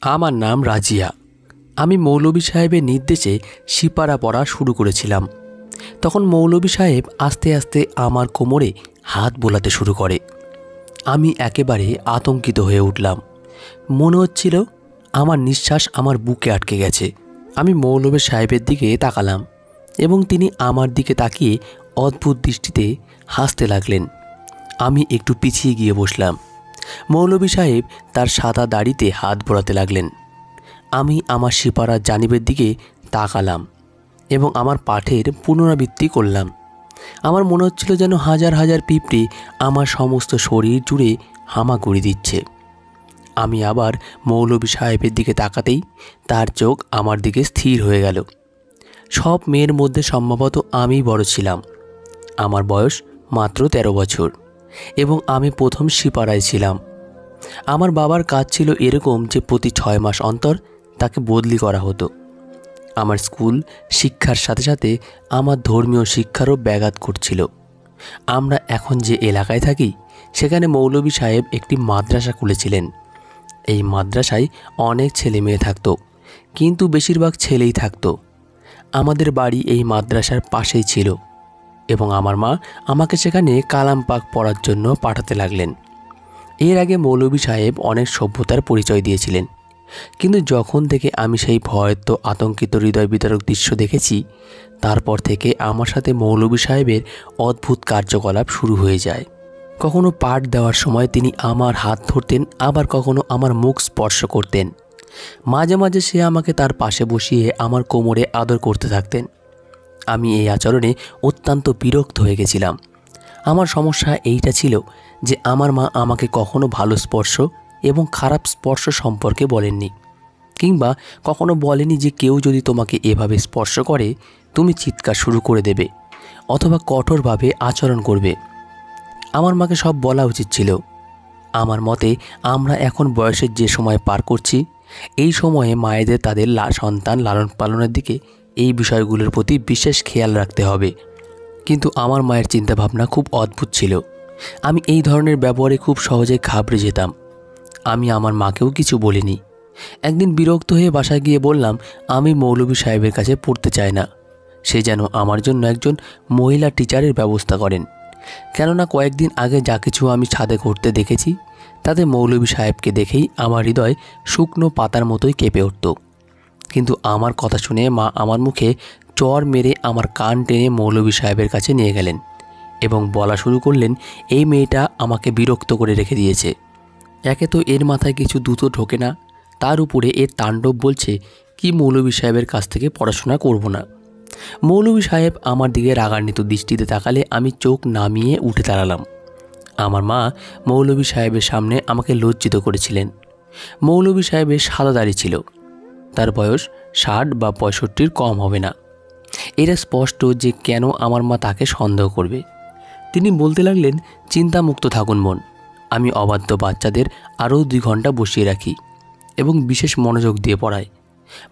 আমার নাম রাজিয়া। আমি মৌলভী সাহেবের নির্দেশে সিপারা পড়া শুরু করেছিলাম। তখন মৌলভী সাহেব আস্তে আস্তে আমার কোমরে হাত বোলাতে শুরু করে। আমি একেবারে আতঙ্কিত হয়ে উঠলাম। মনে হচ্ছিল আমার নিঃশ্বাস আমার বুকে আটকে গেছে। আমি মৌলভী সাহেবের দিকে তাকালাম এবং তিনি আমার দিকে তাকিয়ে অদ্ভুত দৃষ্টিতে হাসতে লাগলেন। আমি একটু পিছিয়ে গিয়ে বসলাম। মৌলভী সাহেব তার সাদা দাড়িতে হাত বোলাতে লাগলেন। আমি আমার সিপারার জানিবের দিকে তাকালাম এবং আমার পাঠের পুনরাবৃত্তি করলাম। আমার মনে হচ্ছিল যেন হাজার হাজার পিঁপড়ে আমার সমস্ত শরীর জুড়ে হামাগুড়ি দিচ্ছে। আমি আবার মৌলভী সাহেবের দিকে তাকাতেই তার চোখ আমার দিকে স্থির হয়ে গেল। সব মেয়ের মধ্যে সম্ভবত আমি বড় ছিলাম। আমার বয়স মাত্র 13 বছর এবং আমি প্রথম সিপারায় ছিলাম। আমার বাবার কাজ ছিল এরকম যে প্রতি 6 মাস অন্তর তাকে বদলি করা হতো। আমার স্কুল শিক্ষার সাথে সাথে আমার ধর্মীয় শিক্ষারও ব্যাঘাত ঘটছিল। আমরা এখন যে এলাকায় থাকি সেখানে মৌলভী সাহেব একটি মাদ্রাসা খুলেছিলেন। এই মাদ্রাসায় অনেক ছেলে মেয়ে থাকতো, কিন্তু বেশিরভাগ ছেলেই থাকতো। আমাদের বাড়ি এই মাদ্রাসার পাশেই ছিল এবং আমার মা আমাকে সেখানে কালাম পাক পড়ার জন্য পাঠাতে লাগলেন। এর আগে মৌলভী সাহেব অনেক সভ্যতার পরিচয় দিয়েছিলেন, কিন্তু যখন থেকে আমি সেই ভয়ত্ব আতঙ্কিত হৃদয় বিদারক দৃশ্য দেখেছি তারপর থেকে আমার সাথে মৌলভী সাহেবের অদ্ভুত কার্যকলাপ শুরু হয়ে যায়। কখনো পাঠ দেওয়ার সময় তিনি আমার হাত ধরতেন, আবার কখনো আমার মুখ স্পর্শ করতেন। মাঝে মাঝে সে আমাকে তার পাশে বসিয়ে আমার কোমরে আদর করতে থাকতেন। আমি এই আচরণে অত্যন্ত বিরক্ত হয়ে গেছিলাম। আমার সমস্যা এইটা ছিল যে আমার মা আমাকে কখনো ভালো স্পর্শ এবং খারাপ স্পর্শ সম্পর্কে বলেননি, কিংবা কখনো বলেনি যে কেউ যদি তোমাকে এভাবে স্পর্শ করে তুমি চিৎকার শুরু করে দেবে অথবা কঠোরভাবে আচরণ করবে। আমার মাকে সব বলা উচিত ছিল। আমার মতে আমরা এখন বয়সের যে সময় পার করছি এই সময়ে মায়েদের তাদের সন্তান লালন পালনের দিকে এই বিষয়গুলোর প্রতি বিশেষ খেয়াল রাখতে হবে। কিন্তু আমার মায়ের চিন্তাভাবনা খুব অদ্ভুত ছিল। আমি এই ধরনের ব্যবহারে খুব সহজে ঘাবড়ে যেতাম। আমি আমার মাকেও কিছু বলিনি। একদিন বিরক্ত হয়ে বাসায় গিয়ে বললাম আমি মৌলভী সাহেবের কাছে পড়তে চাই না। সে যেন আমার জন্য একজন মহিলা টিচারের ব্যবস্থা করেন, কেননা কয়েকদিন আগে যা কিছু আমি ছাদে করতে দেখেছি তাতে মৌলভী সাহেবকে দেখেই আমার হৃদয় শুকনো পাতার মতোই কেঁপে উঠত। কিন্তু আমার কথা শুনে মা আমার মুখে চর মেরে আমার কান টেনে মৌলভী সাহেবের কাছে নিয়ে গেলেন এবং বলা শুরু করলেন এই মেয়েটা আমাকে বিরক্ত করে রেখে দিয়েছে। একে তো এর মাথায় কিছু দুটো ঢোকে না, তার উপরে এর তাণ্ডব বলছে কি মৌলভী সাহেবের কাছ থেকে পড়াশোনা করব না। মৌলভী সাহেব আমার দিকে রাগান্বিত দৃষ্টিতে তাকালে আমি চোখ নামিয়ে উঠে দাঁড়ালাম। আমার মা মৌলভী সাহেবের সামনে আমাকে লজ্জিত করেছিলেন। মৌলভী সাহেবের সাদা দাড়ি ছিল, তার বয়স 60 বা 65 কম হবে না। এটা স্পষ্ট যে কেন আমার মা তাকে সন্দেহ করবে। তিনি বলতে লাগলেন চিন্তামুক্ত থাকুন বোন, আমি অবাধ্য বাচ্চাদের আরও 2 ঘন্টা বসিয়ে রাখি এবং বিশেষ মনোযোগ দিয়ে পড়াই।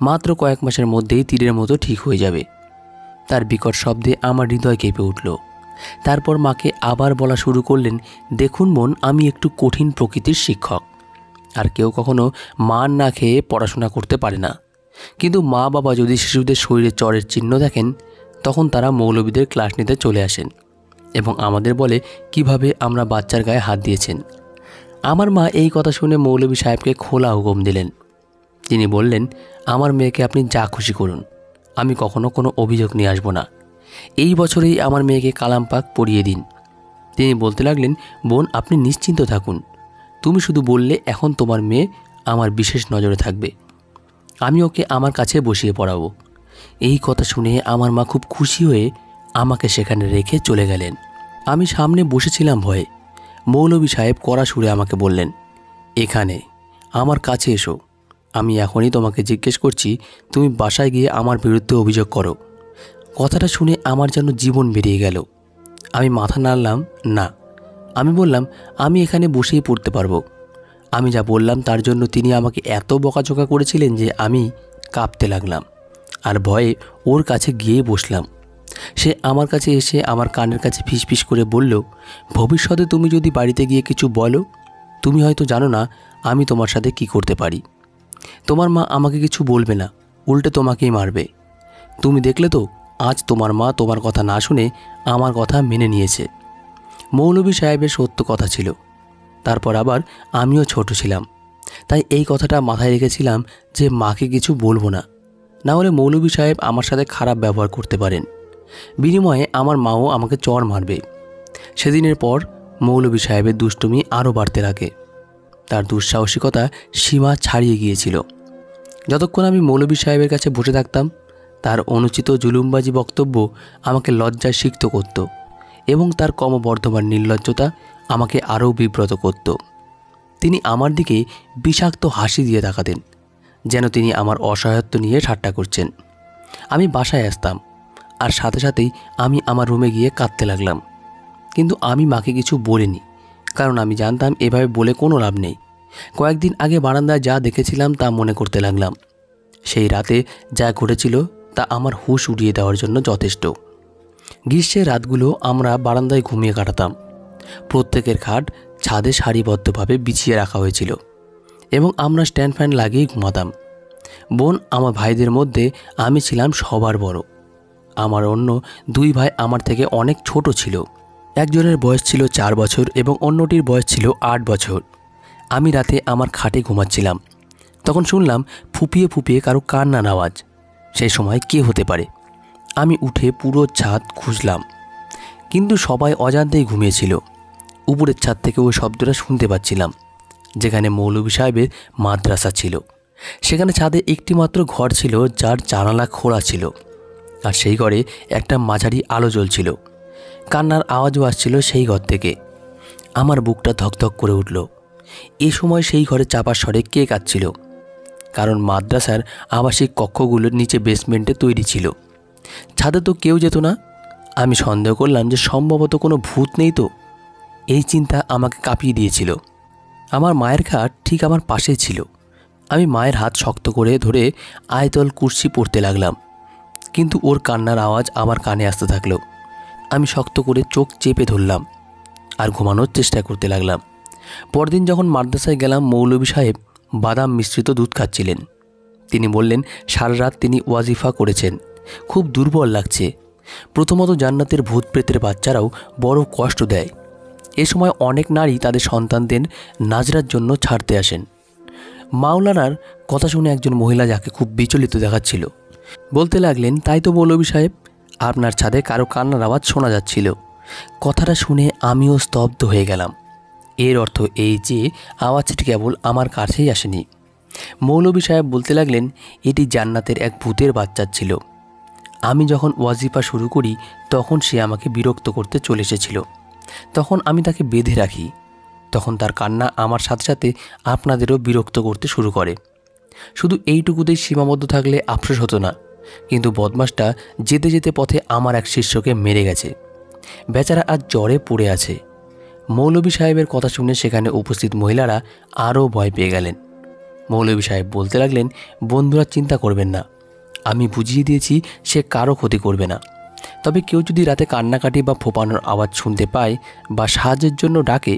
মাত্র কয়েক মাসের মধ্যেই তীরের মতো ঠিক হয়ে যাবে। তার বিকট শব্দে আমার হৃদয় কেঁপে উঠল। তারপর মাকে আবার বলা শুরু করলেন দেখুন বোন, আমি একটু কঠিন প্রকৃতির শিক্ষক, আর কেউ কখনো মার না খেয়ে পড়াশোনা করতে পারে না। কিন্তু মা বাবা যদি শিশুদের শরীরে চরের চিহ্ন দেখেন তখন তারা মৌলভীদের ক্লাস নিতে চলে আসেন এবং আমাদের বলে কিভাবে আমরা বাচ্চার গায়ে হাত দিয়েছেন। আমার মা এই কথা শুনে মৌলভী সাহেবকে খোলা হুকুম দিলেন। তিনি বললেন আমার মেয়েকে আপনি যা খুশি করুন, আমি কখনো কোনো অভিযোগ নিয়ে আসবো না। এই বছরেই আমার মেয়েকে কালাম পাক পড়িয়ে দিন। তিনি বলতে লাগলেন বোন আপনি নিশ্চিন্ত থাকুন, তুমি শুধু বললে এখন তোমার মেয়ে আমার বিশেষ নজরে থাকবে, আমি ওকে আমার কাছে বসিয়ে পড়াবো। এই কথা শুনে আমার মা খুব খুশি হয়ে আমাকে সেখানে রেখে চলে গেলেন। আমি সামনে বসেছিলাম ভয়ে। মৌলভী সাহেব কড়া সুরে আমাকে বললেন এখানে আমার কাছে এসো, আমি এখনই তোমাকে জিজ্ঞেস করছি তুমি বাসায় গিয়ে আমার বিরুদ্ধে অভিযোগ করো। কথাটা শুনে আমার যেন জীবন বেরিয়ে গেল। আমি মাথা নাড়লাম না। আমি বললাম আমি এখানে বসেই পড়তে পারবো। আমি যা বললাম তার জন্য তিনি আমাকে এত বকাঝকা করেছিলেন যে আমি কাঁপতে লাগলাম আর ভয়ে ওর কাছে গিয়ে বসলাম। সে আমার কাছে এসে আমার কানের কাছে ফিসফিস করে বলল ভবিষ্যতে তুমি যদি বাড়িতে গিয়ে কিছু বলো তুমি হয়তো জানো না আমি তোমার সাথে কি করতে পারি। তোমার মা আমাকে কিছু বলবে না, উল্টে তোমাকেই মারবে। তুমি দেখলে তো, আজ তোমার মা তোমার কথা না শুনে আমার কথা মেনে নিয়েছে। মৌলভী সাহেবের সত্য কথা ছিল। তারপর আবার আমিও ছোট ছিলাম, তাই এই কথাটা মাথায় রেখেছিলাম যে মাকে কিছু বলবো না, না হলে মৌলভী সাহেব আমার সাথে খারাপ ব্যবহার করতে পারেন। বিনিময়ে আমার মাও আমাকে চড় মারবে। সেদিনের পর মৌলভী সাহেবের দুষ্টুমি আরও বাড়তে লাগে। তার দুঃসাহসিকতা সীমা ছাড়িয়ে গিয়েছিল। যতক্ষণ আমি মৌলভী সাহেবের কাছে বসে থাকতাম, তার অনুচিত জুলুমবাজি বক্তব্য আমাকে লজ্জায় সিক্ত করত এবং তার ক্রমবর্ধমান নির্লজ্জতা আমাকে আরও বিব্রত করত। তিনি আমার দিকে বিষাক্ত হাসি দিয়ে তাকাতেন, যেন তিনি আমার অসহায়ত্ব নিয়ে ঠাট্টা করছেন। আমি বাসায় আসতাম, আর সাথে সাথেই আমি আমার রুমে গিয়ে কাঁদতে লাগলাম। কিন্তু আমি মাকে কিছু বলিনি, কারণ আমি জানতাম এভাবে বলে কোনো লাভ নেই। কয়েকদিন আগে বারান্দায় যা দেখেছিলাম তা মনে করতে লাগলাম। সেই রাতে যা ঘটেছিল তা আমার হুঁশ উড়িয়ে দেওয়ার জন্য যথেষ্ট। গ্রীষ্মের রাতগুলো আমরা বারান্দায় ঘুমিয়ে কাটাতাম। প্রত্যেকের খাট ছাদে সারিবদ্ধভাবে বিছিয়ে রাখা হয়েছিল এবং আমরা স্ট্যান্ড ফ্যান লাগিয়ে ঘুমাতাম। বোন আমার ভাইদের মধ্যে আমি ছিলাম সবার বড়। আমার অন্য দুই ভাই আমার থেকে অনেক ছোট ছিল। একজনের বয়স ছিল 4 বছর এবং অন্যটির বয়স ছিল 8 বছর। আমি রাতে আমার খাটে ঘুমাচ্ছিলাম, তখন শুনলাম ফুপিয়ে ফুপিয়ে কারো কান্নার আওয়াজ। সেই সময় কে হতে পারে? আমি উঠে পুরো ছাদ খুঁজলাম, কিন্তু সবাই অজান্তেই ঘুমিয়েছিল। উপরের ছাদ থেকে ওই শব্দটা শুনতে পাচ্ছিলাম, যেখানে মৌলভী সাহেবের মাদ্রাসা ছিল। সেখানে ছাদে একটি মাত্র ঘর ছিল, যার জানালা খোলা ছিল, আর সেই ঘরে একটা মাঝারি আলো জ্বলছিল। কান্নার আওয়াজও আসছিল সেই ঘর থেকে। আমার বুকটা ধকধক করে উঠল। এ সময় সেই ঘরে চাপার স্বরে কে কাঁদছিল, কারণ মাদ্রাসার আবাসিক কক্ষগুলোর নিচে বেসমেন্টে তৈরি ছিল। ছাদে তো কেউ যেত না। আমি সন্দেহ করলাম যে সম্ভবত কোনো ভূত নেই তো। এই চিন্তা আমাকে কাঁপিয়ে দিয়েছিল। আমার মায়ের খাট ঠিক আমার পাশেই ছিল। আমি মায়ের হাত শক্ত করে ধরে আয়তল কুরসি পড়তে লাগলাম, কিন্তু ওর কান্নার আওয়াজ আমার কানে আসতে থাকলো। আমি শক্ত করে চোখ চেপে ধরলাম আর ঘুমানোর চেষ্টা করতে লাগলাম। পরদিন যখন মাদ্রাসায় গেলাম, মৌলভী সাহেব বাদাম মিশ্রিত দুধ খাচ্ছিলেন। তিনি বললেন সারা রাত তিনি ওয়াজিফা করেছেন, খুব দুর্বল লাগছে। প্রথমত জান্নাতের ভূত প্রেতের বাচ্চারাও বড় কষ্ট দেয়। এ সময় অনেক নারী তাদের সন্তানদের নাজরার জন্য ছাড়তে আসেন। মাওলানার কথা শুনে একজন মহিলা, যাকে খুব বিচলিত দেখাচ্ছিল, বলতে লাগলেন, তাই তো মৌলভী সাহেব, আপনার ছাদে কারো কান্নার আওয়াজ শোনা যাচ্ছিল। কথাটা শুনে আমিও স্তব্ধ হয়ে গেলাম। এর অর্থ এই যে আওয়াজটি কেবল আমার কাছেই আসেনি। মৌলভী সাহেব বলতে লাগলেন, এটি জান্নাতের এক ভূতের বাচ্চা ছিল। আমি যখন ওয়াজিফা শুরু করি তখন সে আমাকে বিরক্ত করতে চলে এসেছিল। তখন আমি তাকে বেঁধে রাখি। তখন তার কান্না আমার সাথে সাথে আপনাদেরও বিরক্ত করতে শুরু করে। শুধু এইটুকুতেই সীমাবদ্ধ থাকলে আফসোস হতো না, কিন্তু বদমাসটা যেতে যেতে পথে আমার এক শিষ্যকে মেরে গেছে। বেচারা আজ জ্বরে পড়ে আছে। মৌলভী সাহেবের কথা শুনে সেখানে উপস্থিত মহিলারা আরও ভয় পেয়ে গেলেন। মৌলভী সাহেব বলতে লাগলেন, বন্ধুরা চিন্তা করবেন না, আমি বুঝিয়ে দিয়েছি সে কারো ক্ষতি করবে না। তবে কেউ যদি রাতে কান্নাকাটি বা ফোপানোর আওয়াজ শুনতে পায় বা সাহায্যের জন্য ডাকে,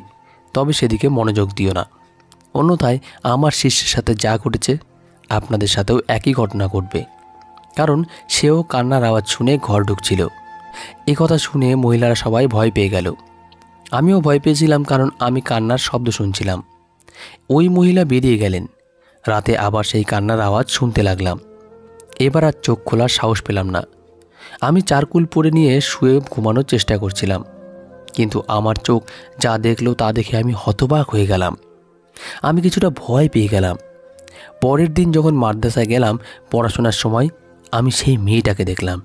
তবে সেদিকে মনোযোগ দিও না। অন্যথায় আমার শিষ্যের সাথে যা ঘটেছে আপনাদের সাথেও একই ঘটনা ঘটবে, কারণ সেও কান্নার আওয়াজ শুনে ঘর ঢুকছিল। এ কথা শুনে মহিলারা সবাই ভয় পেয়ে গেল। আমিও ভয় পেয়েছিলাম, কারণ আমি কান্নার শব্দ শুনছিলাম। ওই মহিলা বেরিয়ে গেলেন। রাতে আবার সেই কান্নার আওয়াজ শুনতে লাগলাম। এবার আর চোখ খোলার সাহস পেলাম না। আমি চারকুল পরে নিয়ে শুয়ে ঘুমানোর চেষ্টা করছিলাম, কিন্তু আমার চোখ যা দেখলো তা দেখে আমি হতবাক হয়ে গেলাম। আমি কিছুটা ভয় পেয়ে গেলাম। পরের দিন যখন মাদ্রাসায় গেলাম পড়াশোনার সময়, আমি সেই মেয়েটাকে দেখলাম।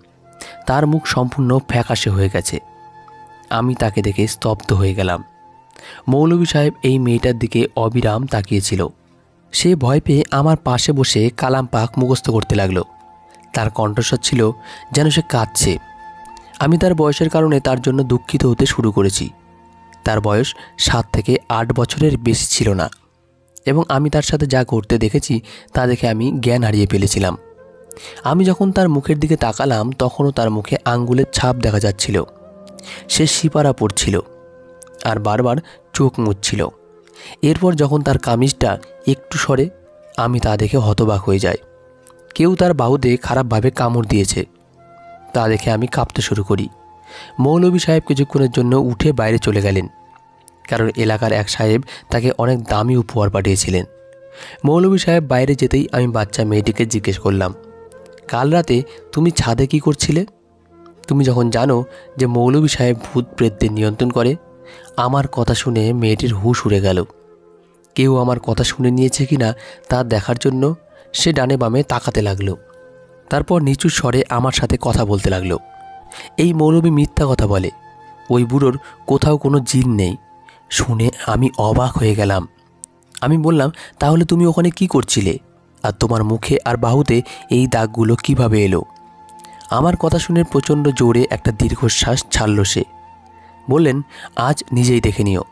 তার মুখ সম্পূর্ণ ফ্যাকাশে হয়ে গেছে। আমি তাকে দেখে স্তব্ধ হয়ে গেলাম। মৌলভী সাহেব এই মেয়েটার দিকে অবিরাম তাকিয়েছিল। সে ভয় পেয়ে আমার পাশে বসে কালাম পাক মুখস্থ করতে লাগলো। তার কণ্ঠস্বর ছিল যেন সে কাঁদছে। আমি তার বয়সের কারণে তার জন্য দুঃখিত হতে শুরু করেছি। তার বয়স 7 থেকে 8 বছরের বেশি ছিল না, এবং আমি তার সাথে যা করতে দেখেছি তা দেখে আমি জ্ঞান হারিয়ে ফেলেছিলাম। আমি যখন তার মুখের দিকে তাকালাম তখনও তার মুখে আঙ্গুলের ছাপ দেখা যাচ্ছিল। সে সিপারা পড়ছিল আর বারবার চোখ মুছছিল। এরপর যখন তার কামিজটা একটু সরে আমি তা দেখে হতবাক হয়ে যাই। কেউ তার বাহুতে খারাপভাবে কামড় দিয়েছে। তা দেখে আমি কাঁপতে শুরু করি। মৌলভী সাহেব কিছুক্ষণের জন্য উঠে বাইরে চলে গেলেন, কারণ এলাকার এক সাহেব তাকে অনেক দামি উপহার পাঠিয়েছিলেন। মৌলভী সাহেব বাইরে যেতেই আমি বাচ্চা মেয়েটিকে জিজ্ঞেস করলাম, কাল রাতে তুমি ছাদে কি করছিলে? তুমি যখন জানো যে মৌলভী সাহেব ভূত প্রেতদের নিয়ন্ত্রণ করে। আমার কথা শুনে মেয়েটির হুঁশ উড়ে গেল। কেউ আমার কথা শুনে নিয়েছে কিনা তা দেখার জন্য সে ডানে বামে তাকাতে লাগলো। তারপর নিচু স্বরে আমার সাথে কথা বলতে লাগলো। এই মৌলভী মিথ্যা কথা বলে, ওই বুড়োর কোথাও কোনো জিন নেই। শুনে আমি অবাক হয়ে গেলাম। আমি বললাম, তাহলে তুমি ওখানে কি করছিলে? আর তোমার মুখে আর বাহুতে এই দাগগুলো কিভাবে এলো? আমার কথা শুনে প্রচণ্ড জোরে একটা দীর্ঘশ্বাস ছাড়ল সে। বললেন, আজ নিজেই দেখে নিও।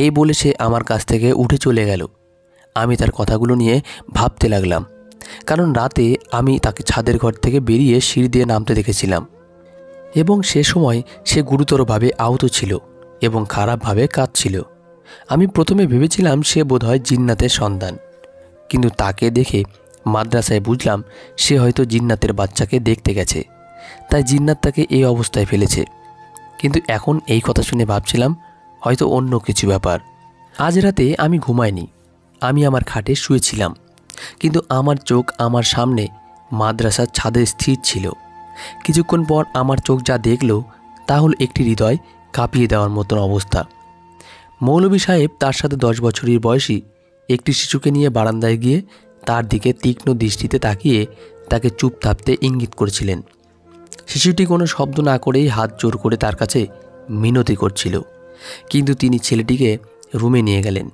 এই বলে সে আমার কাছ থেকে উঠে চলে গেল। আমি তার কথাগুলো নিয়ে ভাবতে লাগলাম, কারণ রাতে আমি তাকে ছাদের ঘর থেকে বেরিয়ে সিঁড়ি দিয়ে নামতে দেখেছিলাম, এবং সে সময় সে গুরুতরভাবে আহত ছিল এবং খারাপভাবে কাঁদছিল। আমি প্রথমে ভেবেছিলাম সে বোধহয় জিন্নাতের সন্তান, কিন্তু তাকে দেখে মাদ্রাসায় বুঝলাম সে হয়তো জিন্নাতের বাচ্চাকে দেখতে গেছে, তাই জিন্নাত তাকে এই অবস্থায় ফেলেছে। কিন্তু এখন এই কথা শুনে ভাবছিলাম হয়তো অন্য কিছু ব্যাপার। আজ রাতে আমি ঘুমাইনি। আমি আমার খাটে শুয়েছিলাম, কিন্তু আমার চোখ আমার সামনে মাদ্রাসার ছাদে স্থির ছিল। কিছুক্ষণ পর আমার চোখ যা দেখল তা হল একটি হৃদয় কাঁপিয়ে দেওয়ার মতন অবস্থা। মৌলভী সাহেব তার সাথে 10 বছরের বয়সী একটি শিশুকে নিয়ে বারান্দায় গিয়ে তার দিকে তীক্ষ্ণ দৃষ্টিতে তাকিয়ে তাকে চুপ থাকতে ইঙ্গিত করেছিলেন। শিশুটি কোনো শব্দ না করেই হাত জোর করে তার কাছে মিনতি করছিল, কিন্তু তিনি ছেলেটিকে রুমে নিয়ে গেলেন।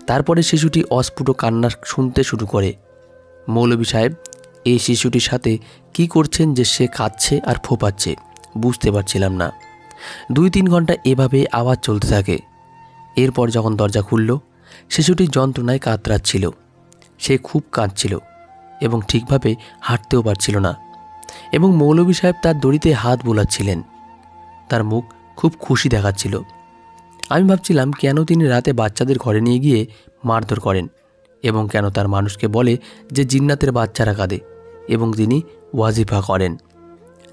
তারপরে শিশুটি অস্ফুট কান্না শুনতে শুরু করে। মৌলভী সাহেব এই শিশুটির সাথে কি করছেন যে সে কাঁদছে আর ফোঁপাচ্ছে বুঝতে পারছিলাম না। 2-3 ঘন্টা এভাবে আওয়াজ চলতে থাকে। এরপর যখন দরজা খুলল, শিশুটি যন্ত্রণায় কাতরাচ্ছিল। সে খুব কাঁদছিল এবং ঠিকভাবে হাঁটতেও পারছিল না, এবং মৌলভী সাহেব তার দড়িতে হাত বোলাচ্ছিলেন। তার মুখ খুব খুশি দেখাচ্ছিল। আমি ভাবছিলাম কেন তিনি রাতে বাচ্চাদের ঘরে নিয়ে গিয়ে মারধর করেন, এবং কেন তার মানুষকে বলে যে জিন্নাতের বাচ্চারা কাঁদে এবং তিনি ওয়াজিফা করেন।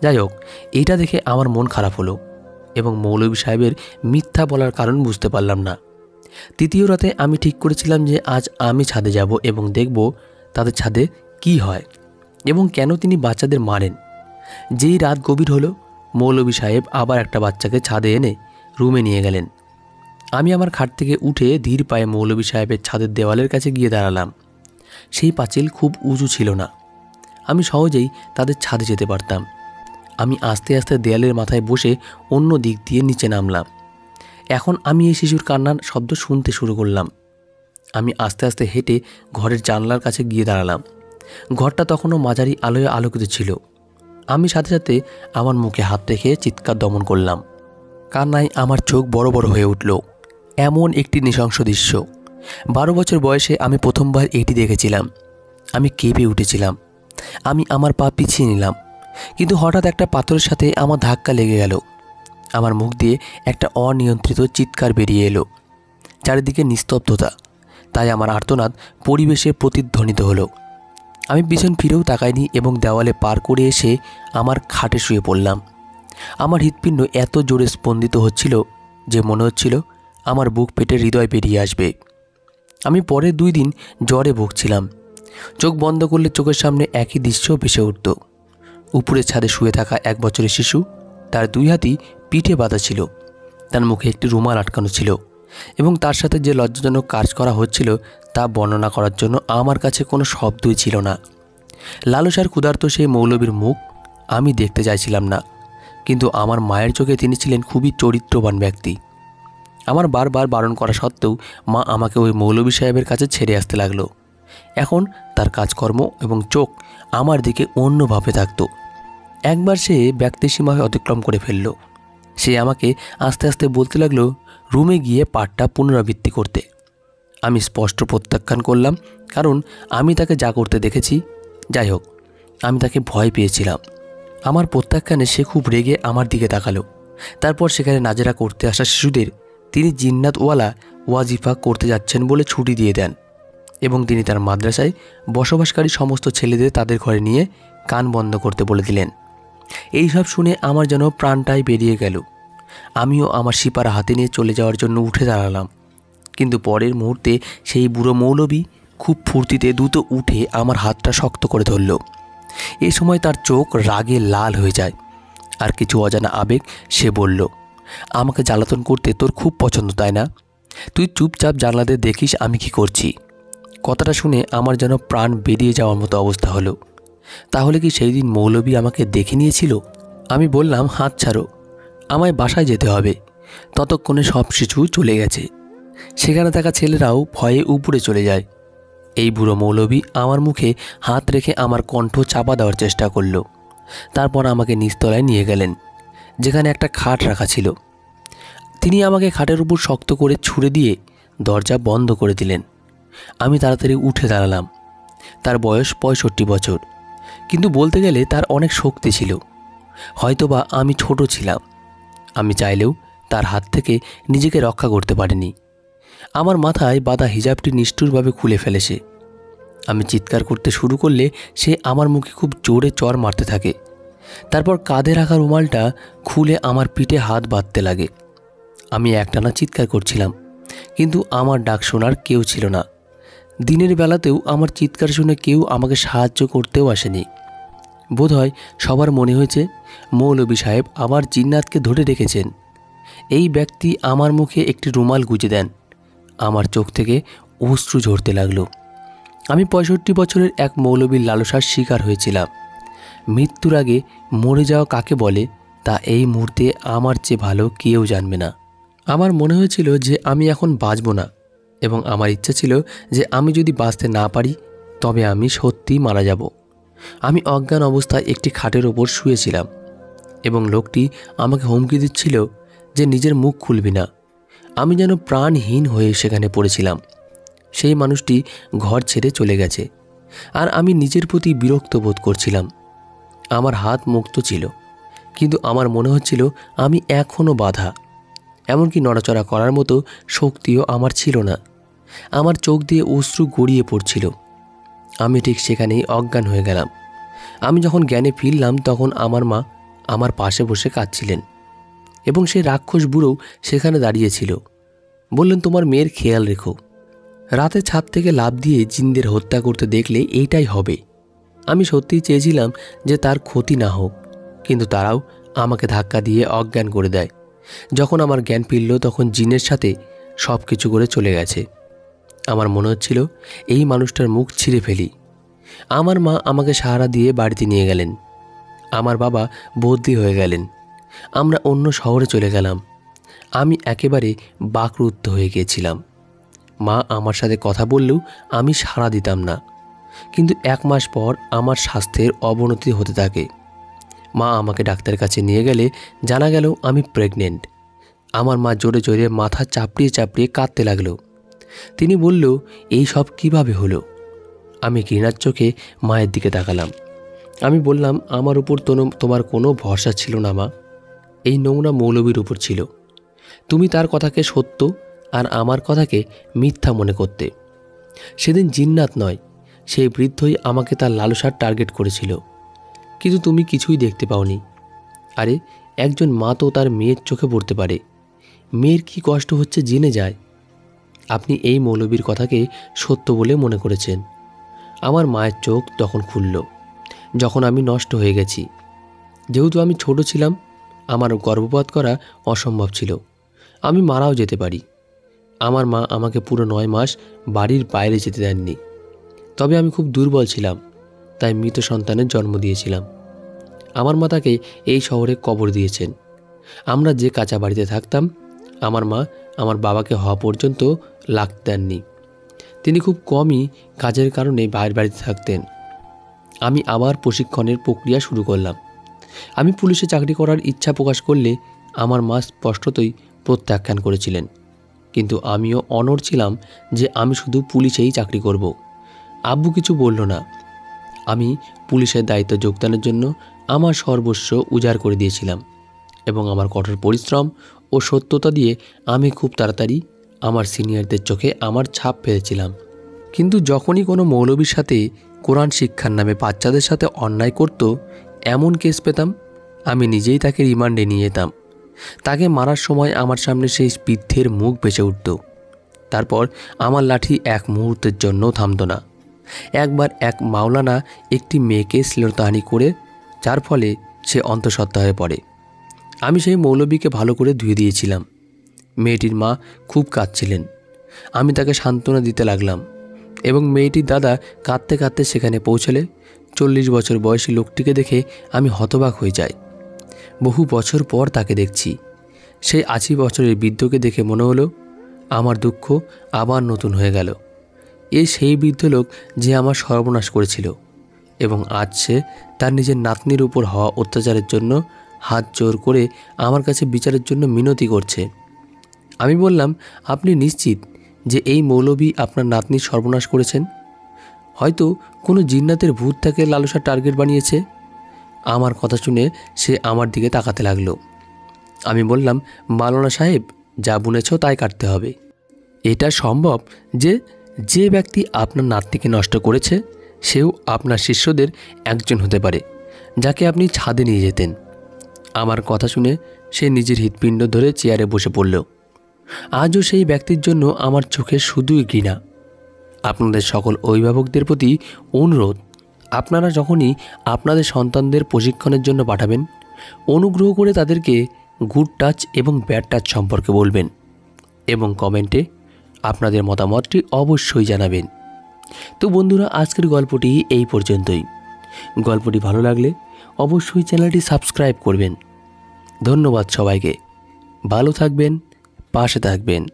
যাই হোক, এইটা দেখে আমার মন খারাপ হলো এবং মৌলভী সাহেবের মিথ্যা বলার কারণ বুঝতে পারলাম না। তৃতীয় রাতে আমি ঠিক করেছিলাম যে আজ আমি ছাদে যাব এবং দেখব তাদের ছাদে কি হয় এবং কেন তিনি বাচ্চাদের মারেন। যেই রাত গভীর হলো, মৌলভী সাহেব আবার একটা বাচ্চাকে ছাদে এনে রুমে নিয়ে গেলেন। আমি আমার খাট থেকে উঠে ধীর পায়ে মৌলভী সাহেবের ছাদের দেওয়ালের কাছে গিয়ে দাঁড়ালাম। সেই পাঁচিল খুব উঁচু ছিল না, আমি সহজেই তাদের ছাদে যেতে পারতাম। আমি আস্তে আস্তে দেয়ালের মাথায় বসে অন্য দিক দিয়ে নিচে নামলাম। এখন আমি এই শিশুর কান্নার শব্দ শুনতে শুরু করলাম। আমি আস্তে আস্তে হেঁটে ঘরের জানলার কাছে গিয়ে দাঁড়ালাম। ঘরটা তখনও মাঝারি আলোয় আলোকিত ছিল। আমি সাথে সাথে আমার মুখে হাত রেখে চিৎকার দমন করলাম। কান্নায় আমার চোখ বড় বড় হয়ে উঠল। এমন একটি নৃশংস দৃশ্য 12 বছর বয়সে আমি প্রথমবার এটি দেখেছিলাম। আমি কেঁপে উঠেছিলাম। আমি আমার পা পিছিয়ে নিলাম, কিন্তু হঠাৎ একটা পাথরের সাথে আমার ধাক্কা লেগে গেল। আমার মুখ দিয়ে একটা অনিয়ন্ত্রিত চিৎকার বেরিয়ে এলো। চারিদিকে নিস্তব্ধতা, তাই আমার আর্তনাদ পরিবেশে প্রতিধ্বনিত হলো। আমি পিছন ফিরেও তাকাইনি এবং দেওয়ালে পার করে এসে আমার খাটে শুয়ে পড়লাম। আমার হৃৎপিণ্ড এত জোরে স্পন্দিত হচ্ছিল যে মনে হচ্ছিল আমার বুক পেটে হৃদয় বেরিয়ে আসবে। আমি পরের 2 দিন জ্বরে ভুগছিলাম। চোখ বন্ধ করলে চোখের সামনে একই দৃশ্য ভেসে উঠত। উপরের ছাদে শুয়ে থাকা 1 বছরের শিশু, তার 2 হাতই পিঠে বাঁধা ছিল, তার মুখে একটি রুমাল আটকানো ছিল, এবং তার সাথে যে লজ্জাজনক কাজ করা হচ্ছিল তা বর্ণনা করার জন্য আমার কাছে কোনো শব্দই ছিল না। লালসার ক্ষুধার্ত সেই মৌলভীর মুখ আমি দেখতে চাইছিলাম না, কিন্তু আমার মায়ের চোখে তিনি ছিলেন খুবই চরিত্রবান ব্যক্তি। আমার বারবার বারণ করা সত্ত্বেও মা আমাকে ওই মৌলভী সাহেবের কাছে ছেড়ে আসতে লাগলো। এখন তার কাজকর্ম এবং চোখ আমার দিকে অন্যভাবে থাকত। একবার সে ব্যক্তিসীমা অতিক্রম করে ফেলল। সে আমাকে আস্তে আস্তে বলতে লাগলো রুমে গিয়ে পাঠটা পুনরাবৃত্তি করতে। আমি স্পষ্ট প্রত্যাখ্যান করলাম, কারণ আমি তাকে যা করতে দেখেছি। যাই হোক, আমি তাকে ভয় পেয়েছিলাম। আমার প্রত্যাখ্যানে সে খুব রেগে আমার দিকে তাকালো। তারপর সেখানে নাজেরা করতে আসা শিশুদের তিনি জিন্নাতওয়ালা ওয়াজিফা করতে যাচ্ছেন বলে ছুটি দিয়ে দেন এবং তিনি তার মাদ্রাসায় বসবাসকারী সমস্ত ছেলেদের তাদের ঘরে নিয়ে কান বন্ধ করতে বলে দিলেন। এই সব শুনে আমার যেন প্রাণটাই বেরিয়ে গেল। আমিও আমার সিপারা হাতে নিয়ে চলে যাওয়ার জন্য উঠে দাঁড়ালাম, কিন্তু পরের মুহূর্তে সেই বুড়ো মৌলবী খুব ফুর্তিতে দ্রুত উঠে আমার হাতটা শক্ত করে ধরল। এই সময় তার চোখ রাগে লাল হয়ে যায়, আর কিছু অজানা আবেগ সে বলল, আমাকে জ্বালাতন করতে তোর খুব পছন্দ তাই না? তুই চুপচাপ জানলাতে দেখিস আমি কি করছি। কথাটা শুনে আমার যেন প্রাণ বেরিয়ে যাওয়ার মতো অবস্থা হলো। তাহলে কি সেই দিন মৌলবী আমাকে দেখে নিয়েছিল? আমি বললাম, হাত ছাড়ো, আমায় বাসায় যেতে হবে। ততক্ষণে সব কিছু চলে গেছে। সেখানে থাকা ছেলেরাও ভয়ে উপরে চলে যায়। এই বুড়ো মৌলবী আমার মুখে হাত রেখে আমার কণ্ঠ চাপা দেওয়ার চেষ্টা করল। তারপর আমাকে নিচতলায় নিয়ে গেলেন, যেখানে একটা খাট রাখা ছিল। তিনি আমাকে খাটের উপর শক্ত করে ছুঁড়ে দিয়ে দরজা বন্ধ করে দিলেন। আমি তাড়াতাড়ি উঠে দাঁড়ালাম। তার বয়স 65 বছর, কিন্তু বলতে গেলে তার অনেক শক্তি ছিল। হয়তোবা আমি ছোট ছিলাম। আমি চাইলেও তার হাত থেকে নিজেকে রক্ষা করতে পারিনি। আমার মাথায় বাঁধা হিজাবটি নিষ্ঠুরভাবে খুলে ফেলেছে। আমি চিৎকার করতে শুরু করলে সে আমার মুখে খুব জোরে চড় মারতে থাকে। তারপর কাঁধে রাখা রুমালটা খুলে আমার পিঠে হাত বাঁধতে লাগে। আমি একটানা চিৎকার করছিলাম, কিন্তু আমার ডাক শোনার কেউ ছিল না। দিনের বেলাতেও আমার চিৎকার শুনে কেউ আমাকে সাহায্য করতেও আসেনি। বোধহয় সবার মনে হয়েছে মৌলবী সাহেব আমার জিন্নাতকে ধরে রেখেছেন। এই ব্যক্তি আমার মুখে একটি রুমাল গুঁজে দেন। আমার চোখ থেকে অশ্রু ঝরতে লাগলো। আমি 65 বছরের এক মৌলবীর লালসার শিকার হয়েছিলাম। মৃত্যুর আগে মরে যাওয়া কাকে বলে তা এই মুহূর্তে আমার চেয়ে ভালো কেউ জানবে না। আমার মনে হয়েছিল যে আমি এখন বাঁচব না, এবং আমার ইচ্ছা ছিল যে আমি যদি বাঁচতে না পারি তবে আমি সত্যিই মারা যাব। আমি অজ্ঞান অবস্থায় একটি খাটের ওপর শুয়েছিলাম, এবং লোকটি আমাকে হুমকি দিচ্ছিল যে নিজের মুখ খুলবি না। আমি যেন প্রাণহীন হয়ে সেখানে পড়েছিলাম। সেই মানুষটি ঘর ছেড়ে চলে গেছে, আর আমি নিজের প্রতি বিরক্ত বোধ করছিলাম। আমার হাত মুক্ত ছিল, কিন্তু আমার মনে হচ্ছিল আমি এখনও বাঁধা। এমনকি নড়াচড়া করার মতো শক্তিও আমার ছিল না। আমার চোখ দিয়ে অশ্রু গড়িয়ে পড়ছিল। আমি ঠিক সেখানেই অজ্ঞান হয়ে গেলাম। আমি যখন জ্ঞানে ফিরলাম তখন আমার মা আমার পাশে বসে কাঁদছিলেন, এবং সেই রাক্ষস বুড়ো সেখানে দাঁড়িয়েছিল। বললেন, তোমার মেয়ের খেয়াল রেখো। রাতে ছাদ থেকে লাফ দিয়ে জিনদের হত্যা করতে দেখলে এইটাই হবে। আমি সত্যিই চেয়েছিলাম যে তার ক্ষতি না হোক, কিন্তু তারাও আমাকে ধাক্কা দিয়ে অজ্ঞান করে দেয়। যখন আমার জ্ঞান ফিরল তখন জিনের সাথে সব কিছু করে চলে গেছে। আমার মনে হচ্ছিল এই মানুষটার মুখ ছিঁড়ে ফেলি। আমার মা আমাকে সাহারা দিয়ে বাড়িতে নিয়ে গেলেন। আমার বাবা বদলি হয়ে গেলেন। আমরা অন্য শহরে চলে গেলাম। আমি একেবারে বাকরুদ্ধ হয়ে গিয়েছিলাম। মা আমার সাথে কথা বললেও আমি সাড়া দিতাম না। কিন্তু 1 মাস পর আমার স্বাস্থ্যের অবনতি হতে থাকে। মা আমাকে ডাক্তারের কাছে নিয়ে গেলে জানা গেল আমি প্রেগনেন্ট। আমার মা জোরে জোরে মাথা চাপড়িয়ে চাপড়িয়ে কাঁদতে লাগলো। তিনি বলল, এই সব কীভাবে হলো? আমি ঘৃণার চোখে মায়ের দিকে তাকালাম। আমি বললাম, আমার উপর তোমার কোনো ভরসা ছিল না মা, এই নোংরা মৌলবীর উপর ছিল। তুমি তার কথাকে সত্য আর আমার কথাকে মিথ্যা মনে করতে। সেদিন জিন্নাত নয়, সেই বৃদ্ধই আমাকে তার লালসার টার্গেট করেছিল, কিন্তু তুমি কিছুই দেখতে পাওনি। আরে, একজন মা তো তার মেয়ের চোখে পড়তে পারে। মেয়ের কি কষ্ট হচ্ছে জেনে যায়। আপনি এই মৌলবীর কথাকে সত্য বলে মনে করেছেন। আমার মায়ের চোখ তখন খুলল, যখন আমি নষ্ট হয়ে গেছি। যেহেতু আমি ছোট ছিলাম, আমার গর্ভপাত করা অসম্ভব ছিল। আমি মারাও যেতে পারি। আমার মা আমাকে পুরো 9 মাস বাড়ির বাইরে যেতে দেননি। তবে আমি খুব দুর্বল ছিলাম, তাই মৃত সন্তানের জন্ম দিয়েছিলাম। আমার মা তাকে এই শহরে কবর দিয়েছেন। আমরা যে কাঁচা বাড়িতে থাকতাম, আমার মা আমার বাবাকে হওয়া পর্যন্ত লাগতে দেননি। তিনি খুব কমই কাজের কারণে বাইরের বাড়িতে থাকতেন। আমি আবার প্রশিক্ষণের প্রক্রিয়া শুরু করলাম। আমি পুলিশে চাকরি করার ইচ্ছা প্রকাশ করলে আমার মা স্পষ্টতই প্রত্যাখ্যান করেছিলেন, কিন্তু আমিও অনড় ছিলাম যে আমি শুধু পুলিশেই চাকরি করব। আব্বু কিছু বলল না। আমি পুলিশের দায়িত্ব যোগদানের জন্য আমার সর্বস্ব উজাড় করে দিয়েছিলাম, এবং আমার কঠোর পরিশ্রম ও সত্যতা দিয়ে আমি খুব তাড়াতাড়ি আমার সিনিয়রদের চোখে আমার ছাপ ফেলেছিলাম। কিন্তু যখনই কোনো মৌলবীর সাথে কোরআন শিক্ষার নামে বাচ্চাদের সাথে অন্যায় করত, এমন কেস পেতাম, আমি নিজেই তাকে রিমান্ডে নিয়ে যেতাম। তাকে মারার সময় আমার সামনে সেই বৃদ্ধের মুখ ভেসে উঠত। তারপর আমার লাঠি এক মুহূর্তের জন্যও থামত না। একবার এক মাওলানা একটি মেয়েকে শ্লীলতাহানি করে, যার ফলে সে অন্তঃসত্ত্বা হয়ে পড়ে। আমি সেই মৌলবীকে ভালো করে ধুয়ে দিয়েছিলাম। মেয়েটির মা খুব কাঁদছিলেন। আমি তাকে সান্ত্বনা দিতে লাগলাম এবং মেয়েটির দাদা কাঁদতে কাঁদতে সেখানে পৌঁছলে 40 বছর বয়সী লোকটিকে দেখে আমি হতবাক হয়ে যাই। বহু বছর পর তাকে দেখছি। সেই 80 বছরের বৃদ্ধকে দেখে মনে হলো আমার দুঃখ আবার নতুন হয়ে গেল। এই সেই বৃদ্ধ লোক যে আমার সর্বনাশ করেছিল এবং আজ সে তার নিজের নাতনির উপর হওয়া অত্যাচারের জন্য হাত জোর করে আমার কাছে বিচারের জন্য মিনতি করছে। আমি বললাম, আপনি নিশ্চিত যে এই মৌলবী আপনার নাতনির সর্বনাশ করেছেন? হয়তো কোনো জিন্নাতের ভূত তাকে লালসার টার্গেট বানিয়েছে। আমার কথা শুনে সে আমার দিকে তাকাতে লাগলো। আমি বললাম, মাওলানা সাহেব, যা বুনেছ তাই কাটতে হবে। এটা সম্ভব যে যে ব্যক্তি আপনার নাতনিকে নষ্ট করেছে সেও আপনার শিষ্যদের একজন হতে পারে, যাকে আপনি ছাদে নিয়ে যেতেন। আমার কথা শুনে সে নিজের হৃৎপিণ্ড ধরে চেয়ারে বসে পড়ল। আজও সেই ব্যক্তির জন্য আমার চোখে শুধুই ঘৃণা। আপনাদের সকল অভিভাবকদের প্রতি অনুরোধ, আপনারা যখনই আপনাদের সন্তানদের প্রশিক্ষণের জন্য পাঠাবেন, অনুগ্রহ করে তাদেরকে গুড টাচ এবং ব্যাড টাচ সম্পর্কে বলবেন এবং কমেন্টে আপনাদের মতামতটি অবশ্যই জানাবেন। তো বন্ধুরা, আজকের গল্পটি এই পর্যন্তই। গল্পটি ভালো লাগলে অবশ্যই চ্যানেলটি সাবস্ক্রাইব করবেন। ধন্যবাদ সবাইকে। ভালো থাকবেন, পাশে থাকবেন।